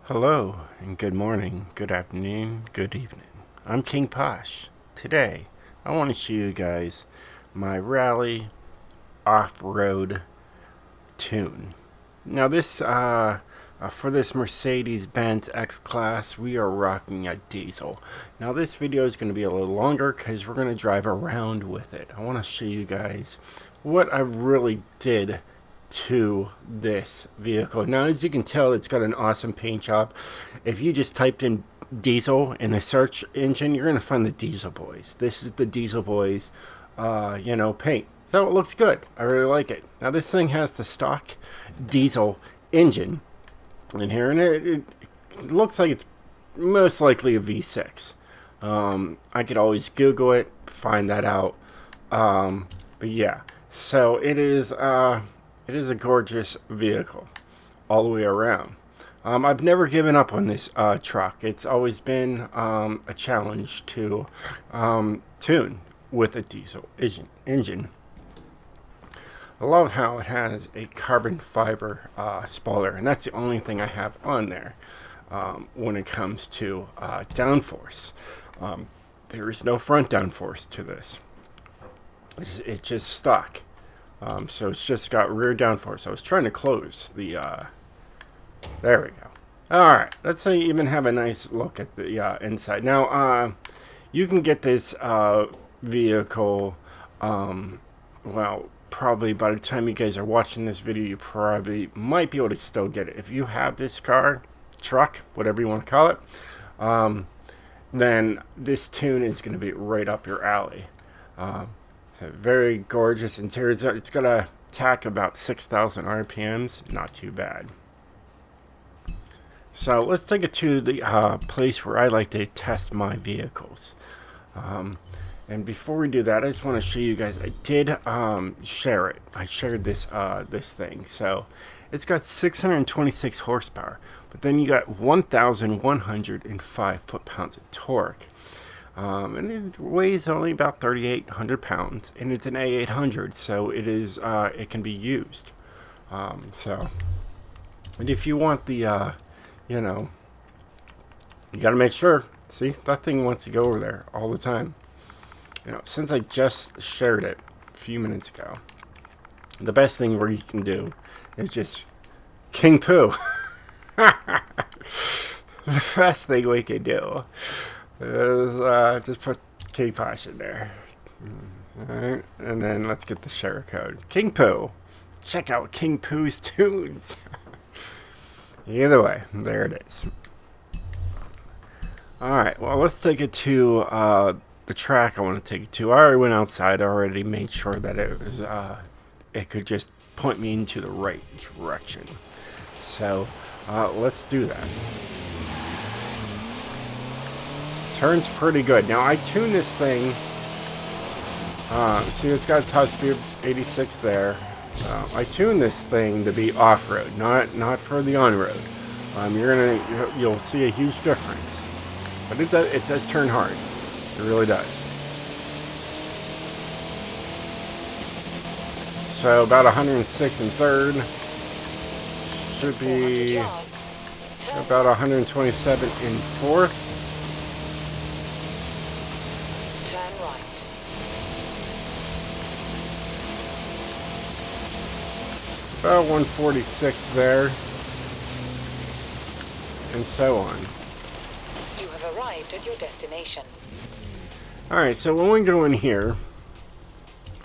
Hello, and good morning, good afternoon, good evening. I'm King Posh. Today, I want to show you guys my rally off-road tune. Now for this Mercedes-Benz X-Class, we are rocking a diesel. Now this video is going to be a little longer because we're going to drive around with it. I want to show you guys what I really did to this vehicle. Now, as you can tell, it's got an awesome paint job. If you just typed in diesel in a search engine, you're gonna find the Diesel Boys. This is the Diesel Boys paint. So it looks good. I really like it. Now this thing has the stock diesel engine in here, and it looks like it's most likely a V6. I could always Google it, find that out. But yeah, so it is a gorgeous vehicle all the way around. I've never given up on this truck. It's always been a challenge to tune with a diesel engine. I love how it has a carbon fiber spoiler, and that's the only thing I have on there when it comes to downforce. There is no front downforce to this. It's just stock. So it's just got rear downforce. I was trying to close the, there we go. Alright, let's even have a nice look at the inside. Now, you can get this vehicle, well, probably by the time you guys are watching this video, you probably might be able to still get it. If you have this car, truck, whatever you want to call it, then this tune is going to be right up your alley. Very gorgeous interior. It's got a tack about 6,000 RPMs. Not too bad. So let's take it to the place where I like to test my vehicles. And before we do that, I just want to show you guys. I did share it. I shared this this thing. So it's got 626 horsepower, but then you got 1,105 foot-pounds of torque. And it weighs only about 3,800 pounds, and it's an A800, so it is it can be used. And if you want the you got to make sure. See, that thing wants to go over there all the time. Since I just shared it a few minutes ago, the best thing where you can do is just king poo. The best thing we can do is just put King Posh in there. Alright, and then let's get the share code. King Poo. Check out King Poo's tunes. Either way, there it is. Alright, well, let's take it to the track I want to take it to. I already went outside. I already made sure that it was it could just point me into the right direction. So let's do that. Turns pretty good. Now I tuned this thing. See, it's got a top speed of 86 there. I tuned this thing to be off-road, not for the on-road. You'll see a huge difference, but it does turn hard. It really does. So about 106 in third. Should be about 127 in fourth. About 146 there, and so on. You have arrived at your destination. Alright, so when we go in here,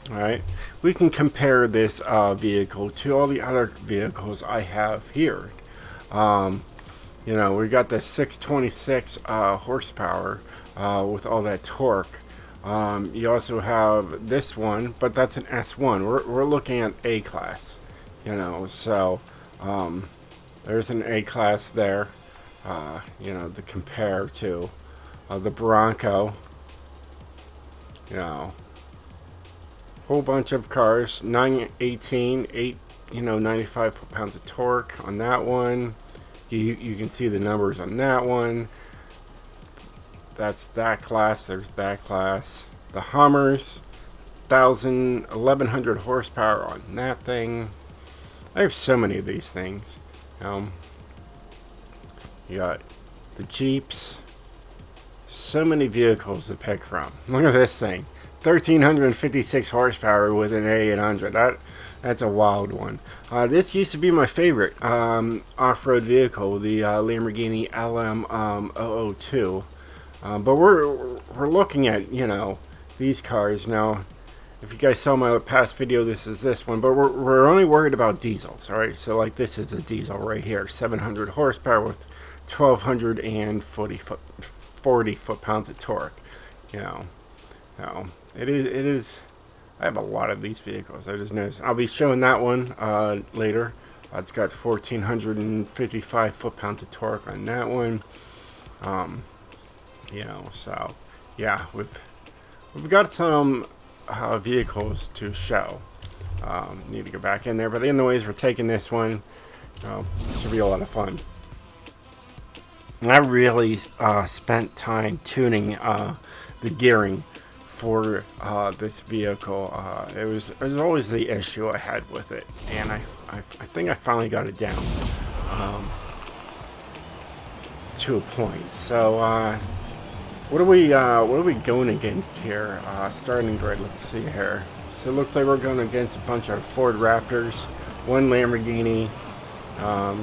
alright, we can compare this vehicle to all the other vehicles I have here. We got the 626 horsepower with all that torque. You also have this one, but that's an S1. We're looking at A-Class. So there's an A-Class there, to compare to the Bronco, whole bunch of cars, 918, 95 foot-pounds of torque on that one. You can see the numbers on that one. That's that class, there's that class. The Hummers, 1,100 horsepower on that thing. I have so many of these things. You got the Jeeps. So many vehicles to pick from. Look at this thing. 1,356 horsepower with an A800. That's a wild one. This used to be my favorite off-road vehicle, the Lamborghini LM002. But we're looking at, you know, these cars now. If you guys saw my past video, this is this one. But we're only worried about diesels, all right? So like this is a diesel right here, 700 horsepower with 1,240 foot-pounds of torque. You know, so it is. I have a lot of these vehicles. I just noticed. I'll be showing that one later. It's got 1,455 foot-pounds of torque on that one. You know, so yeah, we've got some vehicles to show. Need to go back in there, but anyways, we're taking this one. Should be a lot of fun. And I really spent time tuning the gearing for this vehicle. It was always the issue I had with it, and I think I finally got it down to a point. So what are we going against here? Starting grid. Let's see here. So it looks like we're going against a bunch of Ford Raptors, one Lamborghini, a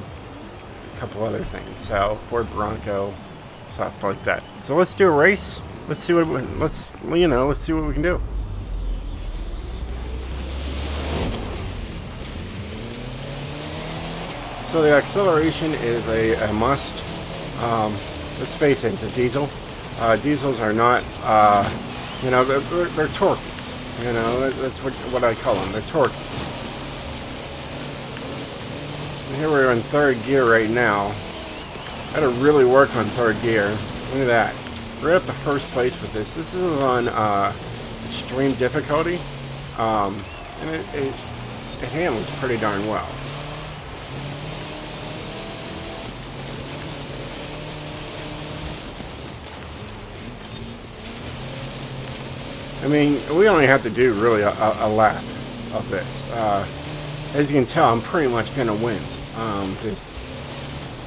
couple other things. So Ford Bronco, stuff like that. So let's do a race. Let's see what let's see what we can do. So the acceleration is a must. Let's face it, it's a diesel. Diesels are not, you know, they're torques. You know, that's what I call them. They're torques. And here we're in third gear right now. I had to really work on third gear. Look at that. We're at the first place with this. This is on extreme difficulty, and it handles pretty darn well. I mean, we only have to do really a lap of this. As you can tell, I'm pretty much going to win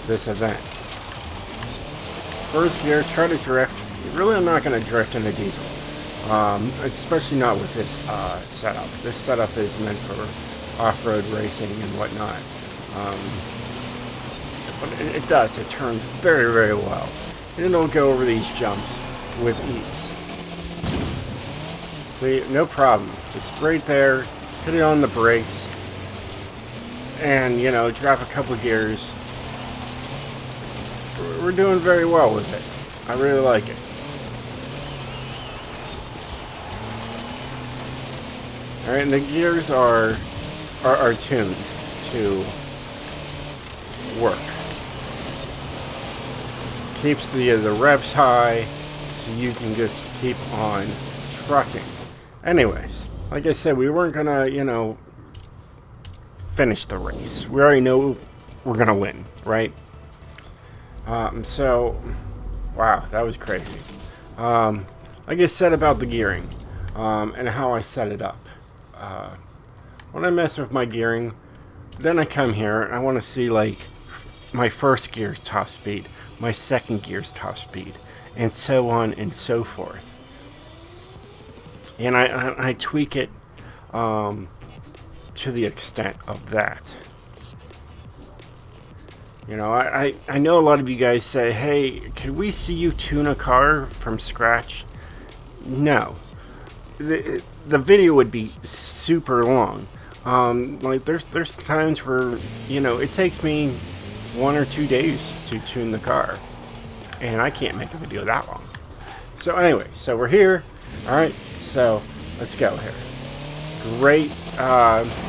this event. First gear, try to drift. Really, I'm not going to drift in a diesel, especially not with this setup. This setup is meant for off-road racing and whatnot. But it does. It turns very, very well, and it'll go over these jumps with ease. See, no problem. Just right there, hit it on the brakes, and, you know, drop a couple gears. We're doing very well with it. I really like it. Alright, and the gears are tuned to work. Keeps the revs high, so you can just keep on trucking. Anyways, like I said, we weren't gonna, you know, finish the race. We already know we're gonna win, right? So, wow, that was crazy. Like I said about the gearing, and how I set it up. When I mess with my gearing, then I come here and I want to see, like, my first gear's top speed, my second gear's top speed, and so on and so forth. And I tweak it to the extent of that. You know, I know a lot of you guys say, hey, could we see you tune a car from scratch? No. The video would be super long. Like, there's times where, you know, it takes me 1 or 2 days to tune the car. And I can't make a video that long. So anyway, so we're here. Alright, so let's go here. Great,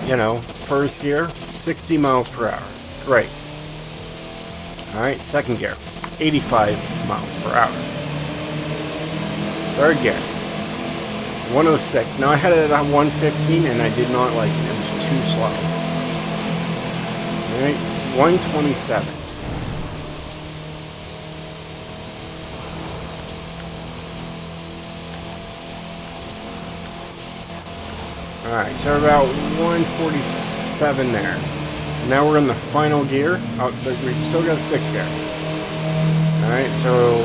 you know, first gear, 60 miles per hour. Great. Alright, second gear, 85 miles per hour. Third gear, 106. Now I had it at 115 and I did not like it. It was too slow. Alright, 127. Alright, so we're about 147 there. Now we're in the final gear. Oh, we still got 6th gear. Alright, so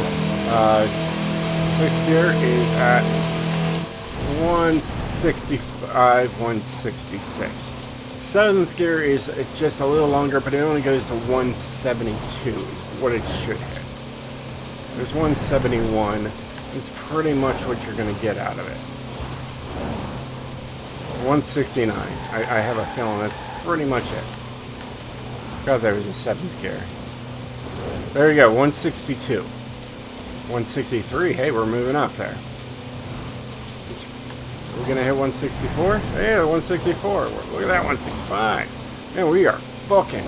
sixth gear is at 165, 166. Seventh gear is just a little longer, but it only goes to 172 is what it should hit. There's 171. It's pretty much what you're going to get out of it. 169. I have a feeling that's pretty much it. God, there was a seventh gear. There you go, 162. 163. Hey, we're moving up there. We're going to hit 164? Yeah, 164. Look at that, 165. Man, we are booking.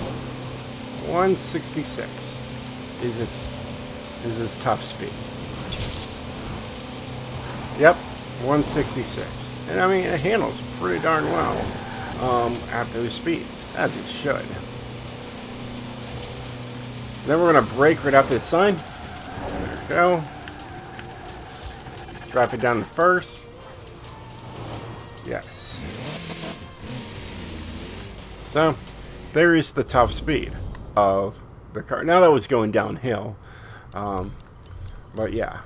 166 is its top speed. Yep, 166. And I mean, it handles pretty darn well at those speeds, as it should. Then we're going to brake right up this sign. There we go. Drop it down to first. Yes. So, there is the top speed of the car. Now that was going downhill. But yeah,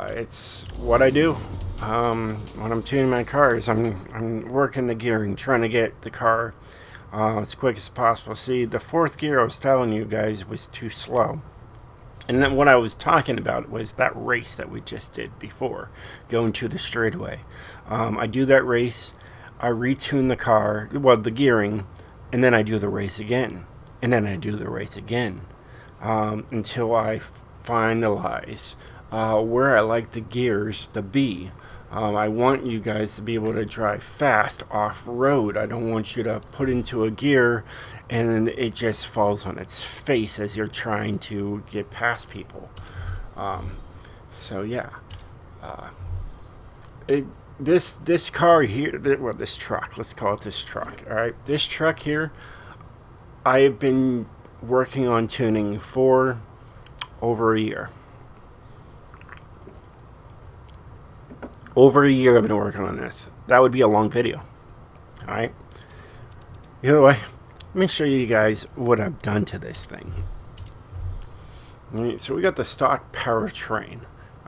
it's what I do. When I'm tuning my cars, I'm working the gearing, trying to get the car as quick as possible. See, the fourth gear I was telling you guys was too slow. And then what I was talking about was that race that we just did before, going to the straightaway. I do that race, I retune the car, well, the gearing, and then I do the race again. And then I do the race again until I finalize where I like the gears to be. I want you guys to be able to drive fast off-road. I don't want you to put into a gear and it just falls on its face as you're trying to get past people. So yeah, this car here, well, this truck, let's call it this truck. All right, this truck here, I have been working on tuning for over a year. Over a year I've been working on this. That would be a long video. Alright. Either way, let me show you guys what I've done to this thing. Alright, so we got the stock powertrain.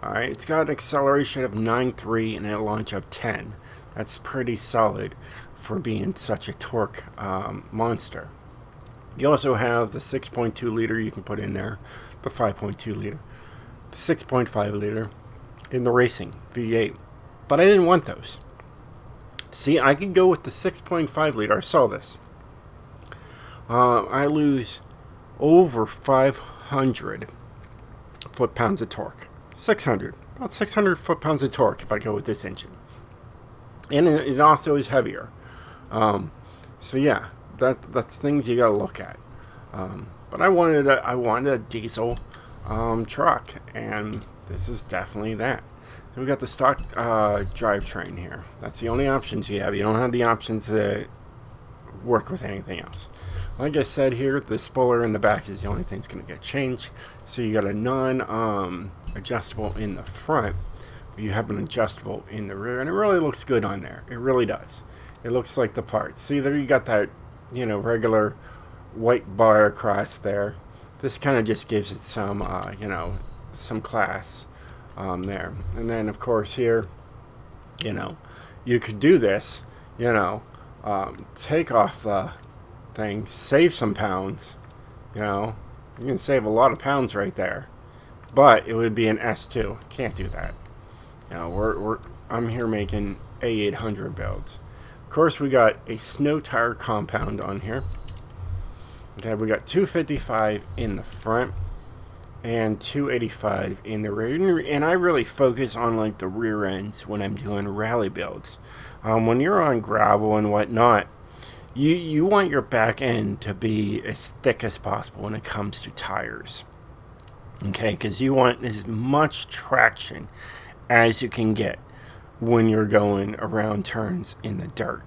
Alright, it's got an acceleration of 9.3 and a launch of 10. That's pretty solid for being such a torque monster. You also have the 6.2 liter you can put in there, the 5.2 liter, the 6.5 liter in the racing V8. But I didn't want those. See, I could go with the 6.5 liter. I saw this. I lose over 500 foot-pounds of torque. 600. About 600 foot-pounds of torque if I go with this engine. And it also is heavier. So yeah, that's things you gotta look at. But I wanted a diesel truck, and this is definitely that. So we got the stock drivetrain here. That's the only options you have. You don't have the options to work with anything else. Like I said here, the spoiler in the back is the only thing that's going to get changed. So you got a non-adjustable in the front. You have an adjustable in the rear, and it really looks good on there. It really does. It looks like the part. See, there you got that, regular white bar across there. This kind of just gives it some, some class. There, and then of course here, you could do this, take off the thing, save some pounds, you can save a lot of pounds right there, but it would be an S2. Can't do that. I'm here making A800 builds. Of course, we got a snow tire compound on here. Okay, we got 255 in the front and 285 in the rear, and I really focus on like the rear ends when I'm doing rally builds. When you're on gravel and whatnot, you want your back end to be as thick as possible when it comes to tires. Okay, because you want as much traction as you can get when you're going around turns in the dirt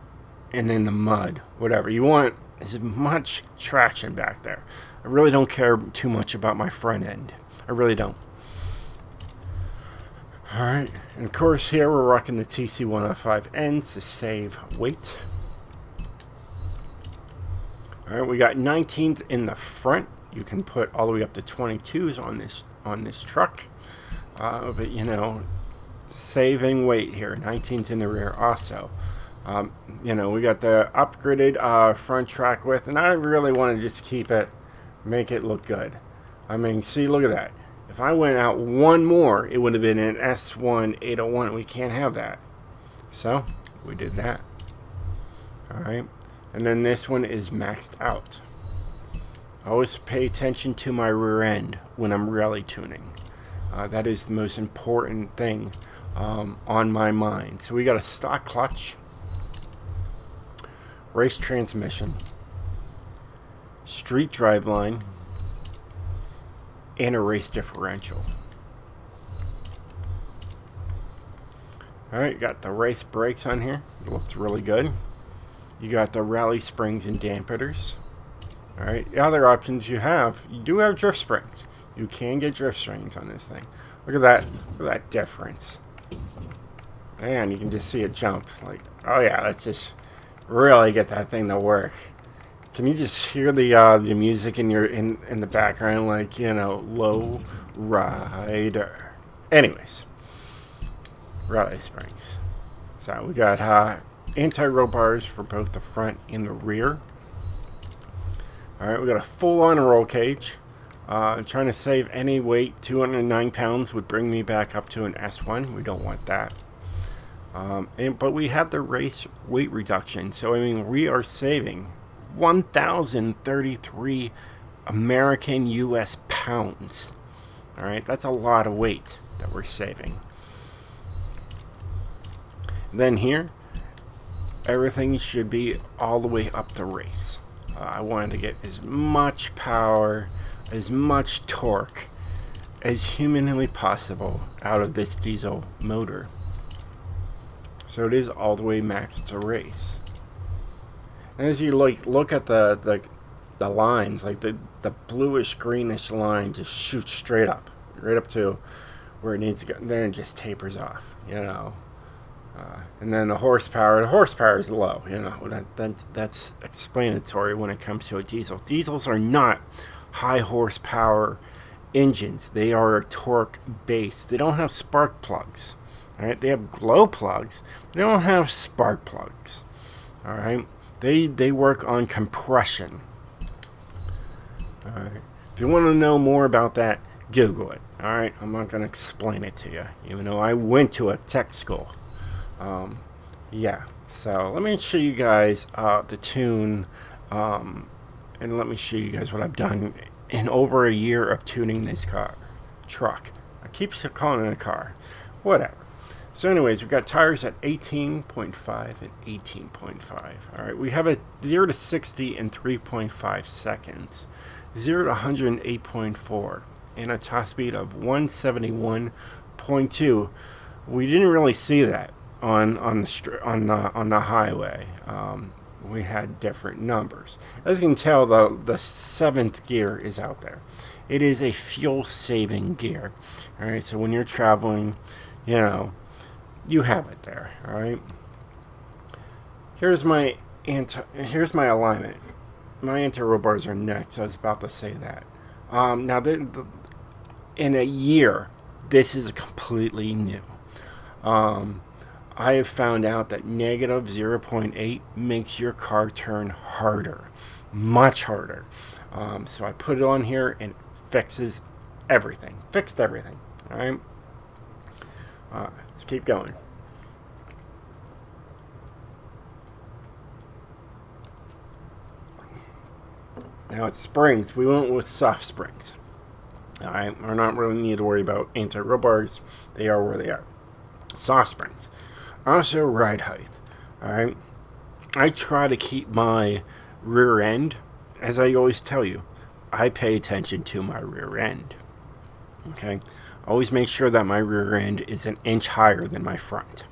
and in the mud, whatever. You want as much traction back there. I really don't care too much about my front end. I really don't. Alright, and of course here we're rocking the TC105 ends to save weight. Alright, we got 19s in the front. You can put all the way up to 22s on this on this truck. But you know, saving weight here. 19's in the rear also. You know, we got the upgraded front track width, and I really want to just keep it, make it look good. I mean, see, look at that. If I went out one more, it would have been an S1 801. We can't have that. So, we did that. Alright. And then this one is maxed out. Always pay attention to my rear end when I'm rally tuning. That is the most important thing on my mind. So we got a stock clutch, race transmission, street driveline, and a race differential. Alright, got the race brakes on here. It looks really good. You got the rally springs and dampeners. Alright, the other options you do have drift springs. You can get drift springs on this thing. Look at that. Look at that difference. Man, you can just see it jump. Like, oh yeah, let's just really get that thing to work. Can you just hear the music in the background, like, you know, low rider. Anyways, rally springs. So we got anti-roll bars for both the front and the rear. All right, we got a full-on roll cage. I'm trying to save any weight. 209 pounds would bring me back up to an S1. We don't want that. But we have the race weight reduction. So, I mean, we are saving 1,033 American U.S. pounds. All right, that's a lot of weight that we're saving. Then here, everything should be all the way up the race. I wanted to get as much power, as much torque as humanly possible out of this diesel motor. So it is all the way maxed to race. And as you look at the lines, like the bluish greenish line just shoots straight up, right up to where it needs to go. And then it just tapers off, you know. And then the horsepower is low, you know. That's explanatory when it comes to a diesel. Diesels are not high horsepower engines. They are torque based. They don't have spark plugs. All right, they have glow plugs. They don't have spark plugs. All right, they work on compression. All right, if you want to know more about that, Google it. All right, I'm not going to explain it to you, even though I went to a tech school. Yeah, so let me show you guys the tune, and let me show you guys what I've done in over a year of tuning this truck. I keep calling it a car, whatever. So anyways, we've got tires at 18.5 and 18.5. All right, we have a 0 to 60 in 3.5 seconds, 0 to 108.4, and a top speed of 171.2. We didn't really see that on the highway. We had different numbers. As you can tell, the seventh gear is out there. It is a fuel-saving gear. All right, so when you're traveling, you know, you have it there. All right. Here's my alignment. My anti-roll bars are next. I was about to say that. Now, in a year, this is completely new. I have found out that negative 0.8 makes your car turn harder, much harder. So I put it on here and it fixes everything. Fixed everything. All right. Let's keep going. Now it's springs. We went with soft springs. All right. We're not really need to worry about anti-roll bars. They are where they are. Soft springs. Also, ride height. Alright, I try to keep my rear end, as I always tell you, I pay attention to my rear end. Okay, always make sure that my rear end is an inch higher than my front.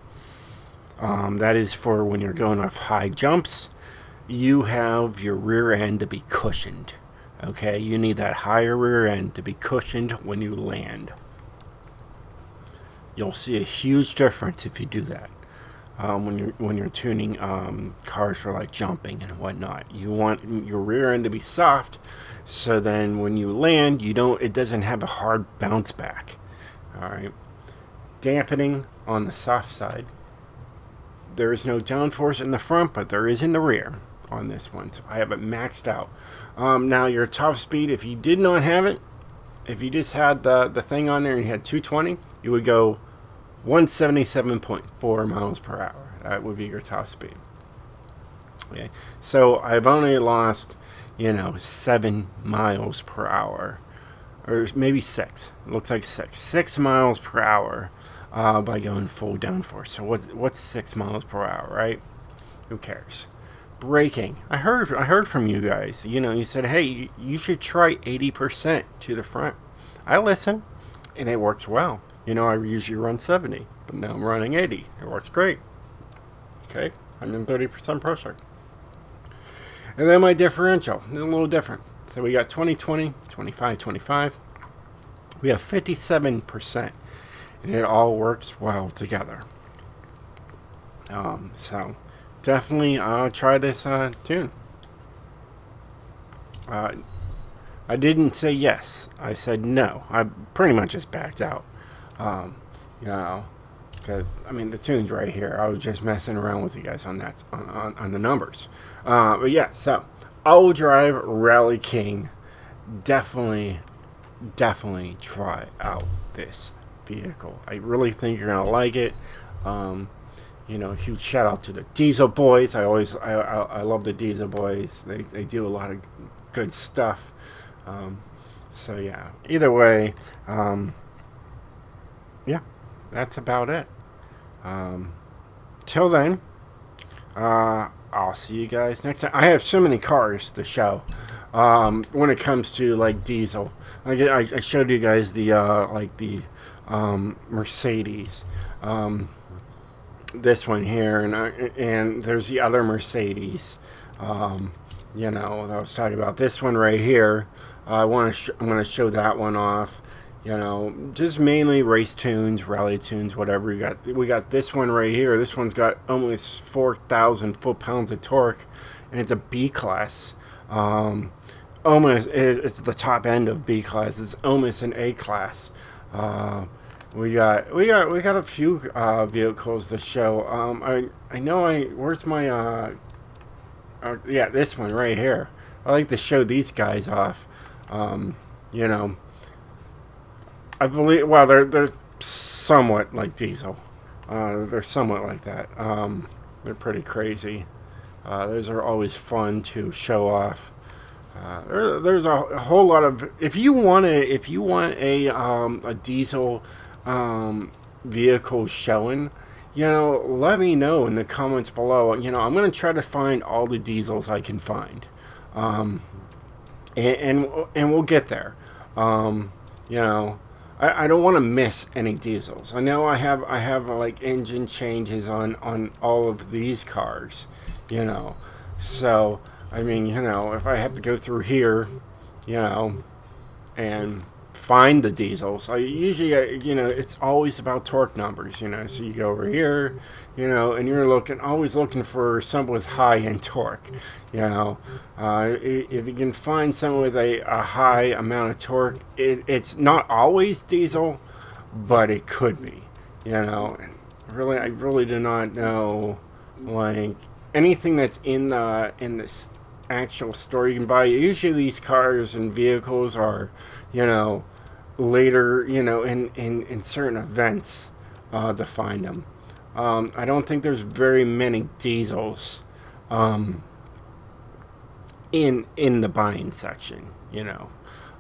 That is for when you're going off high jumps. You have your rear end to be cushioned. Okay, you need that higher rear end to be cushioned when you land. You'll see a huge difference if you do that. when you're tuning cars for like jumping and whatnot. You want your rear end to be soft, so then when you land, it doesn't have a hard bounce back. All right. Dampening on the soft side. There is no downforce in the front, but there is in the rear on this one. So I have it maxed out. Now your top speed, if you did not have it, if you just had the thing on there and you had 220, you would go 177.4 miles per hour. That would be your top speed. Okay. So I've only lost, 7 miles per hour. Or maybe 6. It looks like 6. 6 miles per hour by going full downforce. So what's 6 miles per hour, right? Who cares? Braking. I heard from you guys. You said, hey, you should try 80% to the front. I listen, and it works well. I usually run 70, but now I'm running 80. It works great. Okay, 130% pressure. And then my differential is a little different. So we got 20-20, 25-25. We have 57%, and it all works well together. So definitely try this tune. I didn't say yes. I said no. I pretty much just backed out. Because the tune's right here. I was just messing around with you guys on that on the numbers. But yeah, so all drive Rally King. Definitely try out this vehicle. I really think you're gonna like it. Huge shout out to the Diesel Boys. I love the Diesel Boys. They do a lot of good stuff. So yeah. Either way, yeah, that's about it. Till then, I'll see you guys next time. I have so many cars to show. When it comes to like diesel, I showed you guys the Mercedes, this one here, and there's the other Mercedes. I was talking about this one right here. I'm going to show that one off. Just mainly race tunes, rally tunes, whatever. We got this one right here. This one's got almost 4,000 foot-pounds of torque, and it's a B class. It's the top end of B class. It's almost an A class. We got a few vehicles to show. Where's my yeah, this one right here. I like to show these guys off. I believe, well, they're somewhat like diesel. They're somewhat like that. They're pretty crazy. Those are always fun to show off. There's a whole lot of, if you want a diesel vehicle showing, let me know in the comments below. I'm going to try to find all the diesels I can find. And we'll get there. I don't want to miss any diesels. I know I have like engine changes on all of these cars, So, if I have to go through here, and find the diesels, I usually, it's always about torque numbers, So you go over here, and you're always looking for something with high-end torque, If you can find something with a high amount of torque, it's not always diesel, but it could be, I really do not know, like, anything that's in this actual store you can buy. Usually these cars and vehicles are, later, in certain events to find them. I don't think there's very many diesels in the buying section,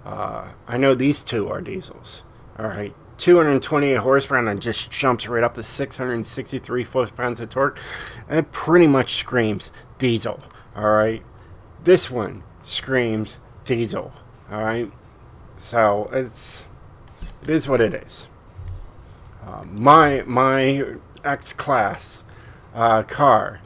I know these two are diesels. All right, 228 horsepower, and it just jumps right up to 663 foot-pounds of torque. It pretty much screams diesel. All right, this one screams diesel. All right, so it is what it is. My X-Class car,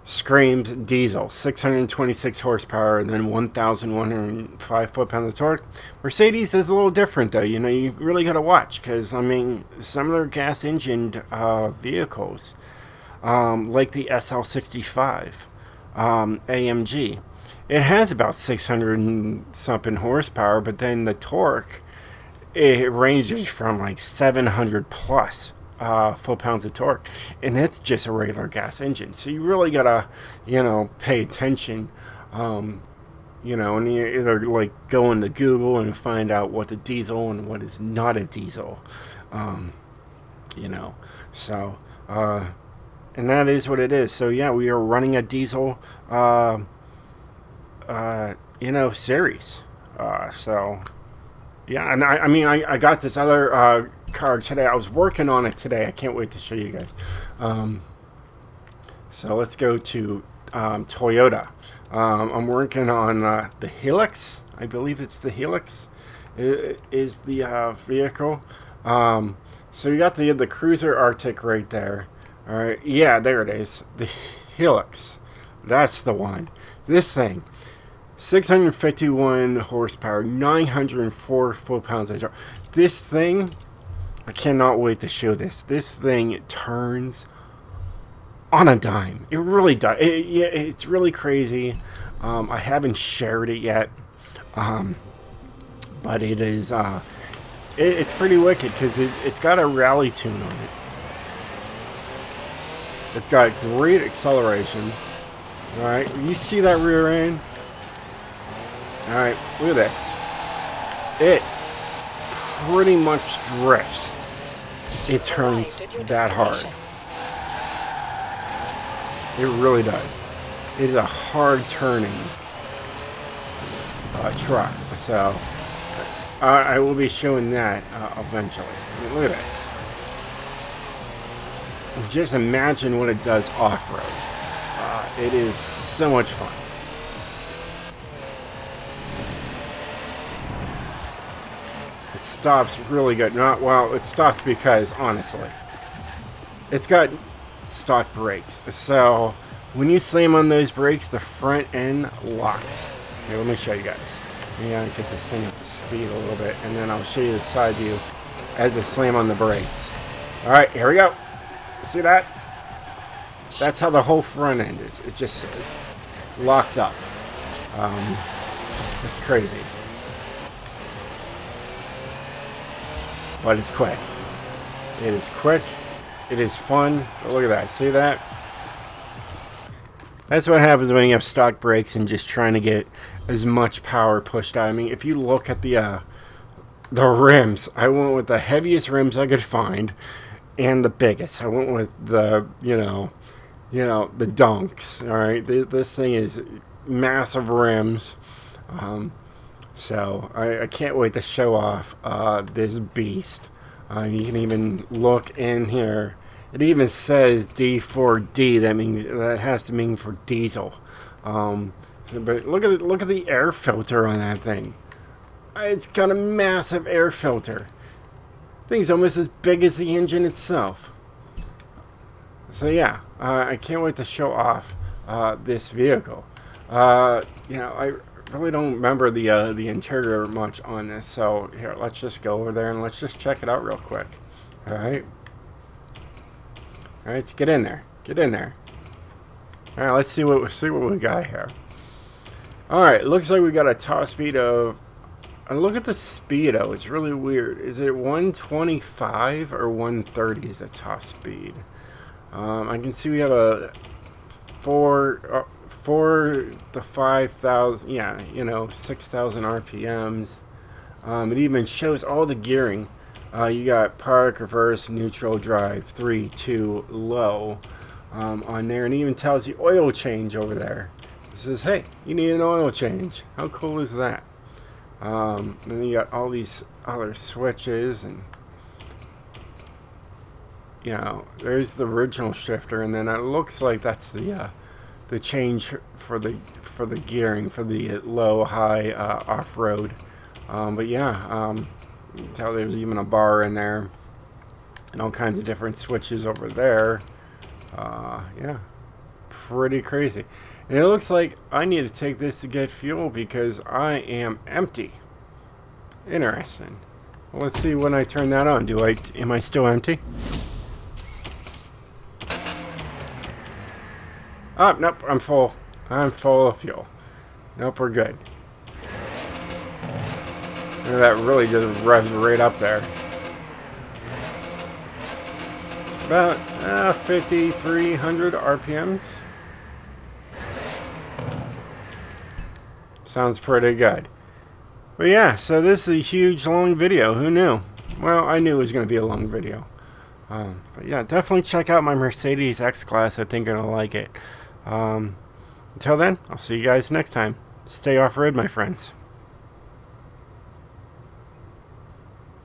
screams diesel, 626 horsepower, and then 1,105 foot-pounds of torque. Mercedes is a little different, though. You know, you really got to watch, because, I mean, some of their gas-engined vehicles, like the SL65 AMG, it has about 600 and something horsepower, but then the torque, it ranges from like 700 plus foot-pounds of torque, and it's just a regular gas engine. So you really gotta, you know, pay attention, you know, and you either like go into Google and find out what the diesel and what is not a diesel, you know. So, and that is what it is. So yeah, we are running a diesel, you know, series. So yeah, and I mean, I got this other car today. I was working on it today. I can't wait to show you guys. So let's go to Toyota. I'm working on the Helix. I believe it's the Helix. It is the vehicle. So you got the Cruiser Arctic right there. All right, yeah, there it is. The Helix. That's the one. This thing. 651 horsepower, 904 foot-pounds of torque. This thing, I cannot wait to show this. This thing turns on a dime. It really does. Yeah, it's really crazy. I haven't shared it yet, but it is. It's pretty wicked because it's got a rally tune on it. It's got great acceleration. All right, you see that rear end? All right, look at this. It pretty much drifts. It turns that hard. It really does. It is a hard turning truck. So I will be showing that eventually. I mean, look at this. Just imagine what it does off-road. It is so much fun. It stops really good. Not well, it stops because, honestly, it's got stock brakes. So when you slam on those brakes, the front end locks. Here, let me show you guys. Yeah, get this thing up to speed a little bit, and then I'll show you the side view as I slam on the brakes. All right, here we go. See that? That's how the whole front end is. It just locks up. It's crazy. But it's quick. It is quick. It is fun. Oh, look at that. See that? That's what happens when you have stock brakes and just trying to get as much power pushed out. I mean, if you look at the rims, I went with the heaviest rims I could find and the biggest. I went with the, you know, the dunks. All right, this thing is massive rims. So I can't wait to show off this beast. You can even look in here. It even says D4D. That means that has to mean for diesel. But look at the air filter on that thing. It's got a massive air filter. Thing's almost as big as the engine itself. So yeah, I can't wait to show off this vehicle. You know, I really don't remember the interior much on this, so here, let's just go over there and let's just check it out real quick. All right, get in there, All right, let's see what we got here. All right, looks like we got a top speed of. Look at the speedo. It's really weird. Is it 125 or 130 is the top speed? I can see we have a 4 to 5,000. Yeah, you know, 6,000 RPMs. It even shows all the gearing. You got park, reverse, neutral, drive, 3, 2, low on there, and it even tells you oil change over there. It says, "Hey, you need an oil change." How cool is that? Then you got all these other switches, and you know, there's the original shifter, and then it looks like that's the change for the gearing for the low, high, off-road. But yeah, you can tell there's even a bar in there, and all kinds of different switches over there. Yeah, pretty crazy. And it looks like I need to take this to get fuel because I am empty. Interesting. Well, let's see when I turn that on. Am I still empty? Oh, nope, I'm full. I'm full of fuel. Nope, we're good. And that really just revs right up there. About 5,300 RPMs. Sounds pretty good. But yeah, so this is a huge long video. Who knew? Well, I knew it was going to be a long video. But yeah, definitely check out my Mercedes X-Class. I think you're going to like it. Until then, I'll see you guys next time. Stay off-road, my friends.